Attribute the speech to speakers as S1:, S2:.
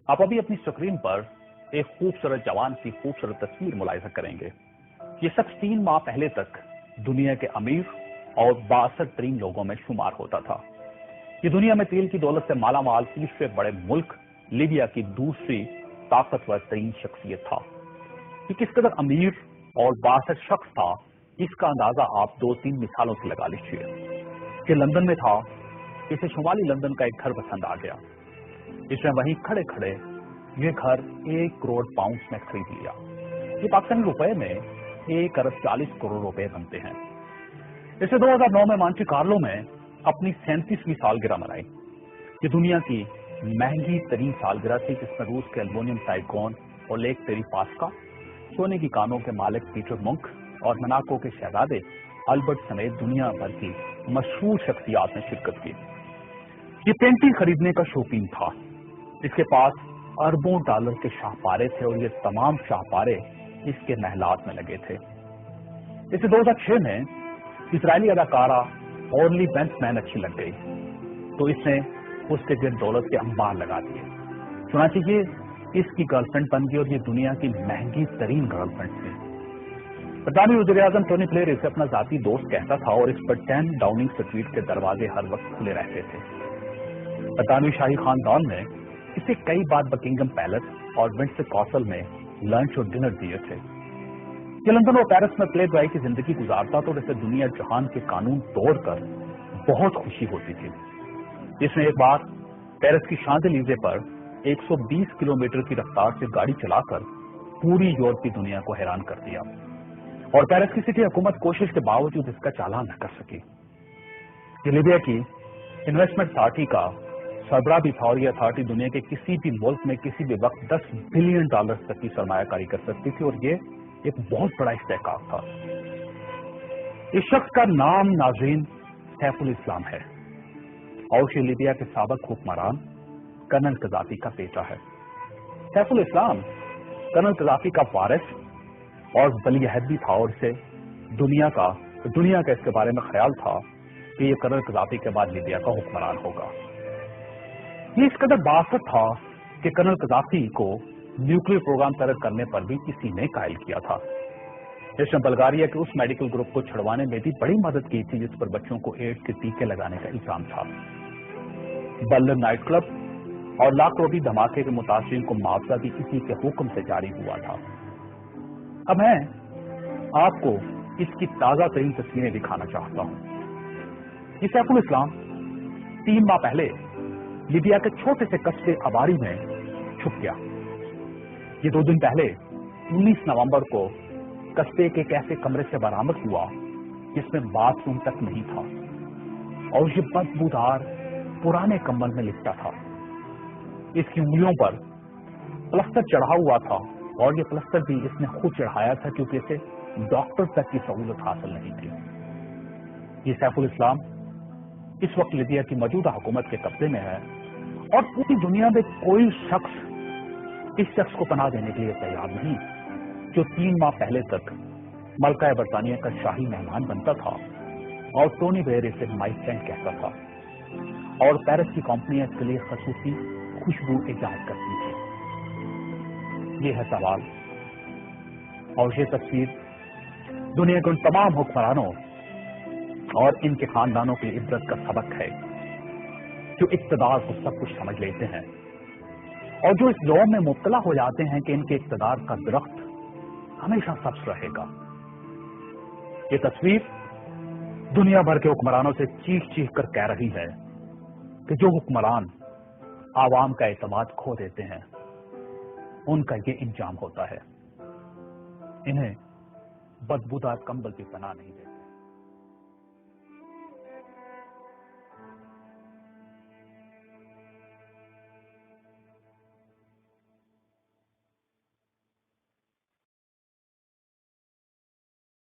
S1: آپ ابھی اپنی سکرین پر ایک خوبصورت جوان کی خوبصورت تصویر ملاحظہ کریں گے۔ یہ شخص 3 ماہ پہلے تک دنیا کے امیر اور بااثر ترین لوگوں میں شمار ہوتا تھا۔ یہ دنیا میں تیل کی دولت سے مالا مال تیسرے بڑے ملک لیبیا کی دوسری طاقتور ترین شخصیت تھا۔ یہ کس قدر امیر اور بااثر شخص تھا، اس کا اندازہ آپ 2-3 مثالوں سے لگا لیجیے۔ کہ لندن میں تھا، اسے شمالی لندن کا ایک گھر پسند آ گیا۔ اس نے وہیں کھڑے کھڑے یہ گھر 1 کروڑ پاؤنڈ میں خرید لیا۔ یہ پاکستانی روپے میں 1 ارب 40 کروڑ روپے بنتے ہیں۔ اسے 2009 میں مانٹی کارلو میں اپنی 37ویں سالگرہ منائی۔ یہ دنیا کی مہنگی ترین سالگرہ تھی، جس میں روس کے ایلومینیم ٹائکون اور لیک تیری پاسکا، سونے کی کانوں کے مالک پیٹر منک اور مناکو کے شہزادے البرٹ سمیت دنیا بھر کی مشہور شخصیات نے شرکت کی۔ یہ پینٹنگ خریدنے کا شوقین تھا۔ اس کے پاس اربوں ڈالر کے شاہپارے تھے اور یہ تمام شاہپارے اس کے محلات میں لگے تھے۔ اسے 2006 میں اسرائیلی اداکارہ اورلی بینسمین اچھی لگ گئی تو اس نے اس کے گرد دولت کے انبار لگا دیے۔ چنانچہ یہ اس کی گرل فرینڈ بن گئی اور یہ دنیا کی مہنگی ترین گرل فرینڈ تھی۔ برطانوی وزیر اعظم ٹونی بلیئر اسے اپنا ذاتی دوست کہتا تھا اور اس پر 10 ڈاؤننگ اسٹریٹ کے دروازے ہر وقت کھلے رہتے تھے۔ برطانوی شاہی خاندان نے اسے کئی بار بکنگم پیلس اور ونڈسر کاسل میں لنچ اور ڈنر دیے تھے۔ یہ لندن اور پیرس میں پلے بائی کی زندگی گزارتا تھا اور اسے دنیا جہان کے قانون توڑ کر بہت خوشی ہوتی تھی۔ اس نے ایک بار پیرس کی شانزلیزے پر 120 کلومیٹر کی رفتار سے گاڑی چلا کر پوری یورپی دنیا کو حیران کر دیا اور پیرس کی سٹی حکومت کوشش کے باوجود اس کا چالان نہ کر سکی۔ یہ لیبیا کی انویسٹمنٹ اتھارٹی کا سربراہ بھی تھا اور یہ اتھارٹی دنیا کے کسی بھی ملک میں کسی بھی وقت $10 بلین تک کی سرمایہ کاری کر سکتی تھی اور یہ ایک بہت بڑا استحقاق تھا۔ اس شخص کا نام ناظرین سیف الاسلام ہے اور یہ لیبیا کے سابق حکمران کرنل قذافی کا بیٹا ہے۔ سیف الاسلام کرنل قذافی کا وارث اور ولی عہد بھی تھا اور اسے دنیا کا اس کے بارے میں خیال تھا کہ یہ کرنل قذافی کے بعد لیبیا کا حکمران ہوگا۔ یہ اس قدر بااثر تھا کہ کرنل قذافی کو نیوکلیر پروگرام طرح کرنے پر بھی کسی نے قائل کیا تھا۔ اس نے بلغاریہ کے اس میڈیکل گروپ کو چھڑوانے میں بھی بڑی مدد کی تھی جس پر بچوں کو ایڈز کے ٹیکے لگانے کا الزام تھا۔ بلر نائٹ کلب اور لاکھ روٹی دھماکے کے متاثرین کو معاوضہ بھی اسی کے حکم سے جاری ہوا تھا۔ اب میں آپ کو اس کی تازہ ترین تصویریں دکھانا چاہتا ہوں۔ یہ سیف الاسلام 3 ماہ پہلے لیبیا کے چھوٹے سے قصبے اباری میں چھپ گیا۔ یہ 2 دن پہلے 19 نومبر کو قصبے کے ایک ایسے کمرے سے برآمد ہوا جس میں باتھ روم تک نہیں تھا اور یہ بدبودار پرانے کمبل میں لپٹا تھا۔ اس کی انگلیوں پر پلسٹر چڑھا ہوا تھا اور یہ پلسٹر بھی اس نے خود چڑھایا تھا کیونکہ اسے ڈاکٹر تک کی سہولت حاصل نہیں تھی۔ یہ سیف الاسلام اس وقت لیبیا کی موجودہ حکومت کے قبضے میں ہے اور پوری دنیا میں کوئی شخص اس شخص کو پناہ دینے کے لیے تیار نہیں جو 3 ماہ پہلے تک ملکہ برطانیہ کا شاہی مہمان بنتا تھا اور ٹونی بلیئر اسے مائی فرینڈ کہتا تھا اور پیرس کی کمپنیاں اس کے لیے خصوصی خوشبو ایجاد کرتی تھی۔ یہ ہے سوال اور یہ تصویر دنیا کے ان تمام حکمرانوں اور ان کے خاندانوں کے لیے عبرت کا سبق ہے جو اقتدار کو سب کچھ سمجھ لیتے ہیں اور جو اس دور میں مبتلا ہو جاتے ہیں کہ ان کے اقتدار کا درخت ہمیشہ سبز رہے گا۔ یہ تصویر دنیا بھر کے حکمرانوں سے چیخ چیخ کر کہہ رہی ہے کہ جو حکمران عوام کا اعتماد کھو دیتے ہیں ان کا یہ انجام ہوتا ہے۔ انہیں بدبودار کمبل بھی پناہ نہیں دیتے۔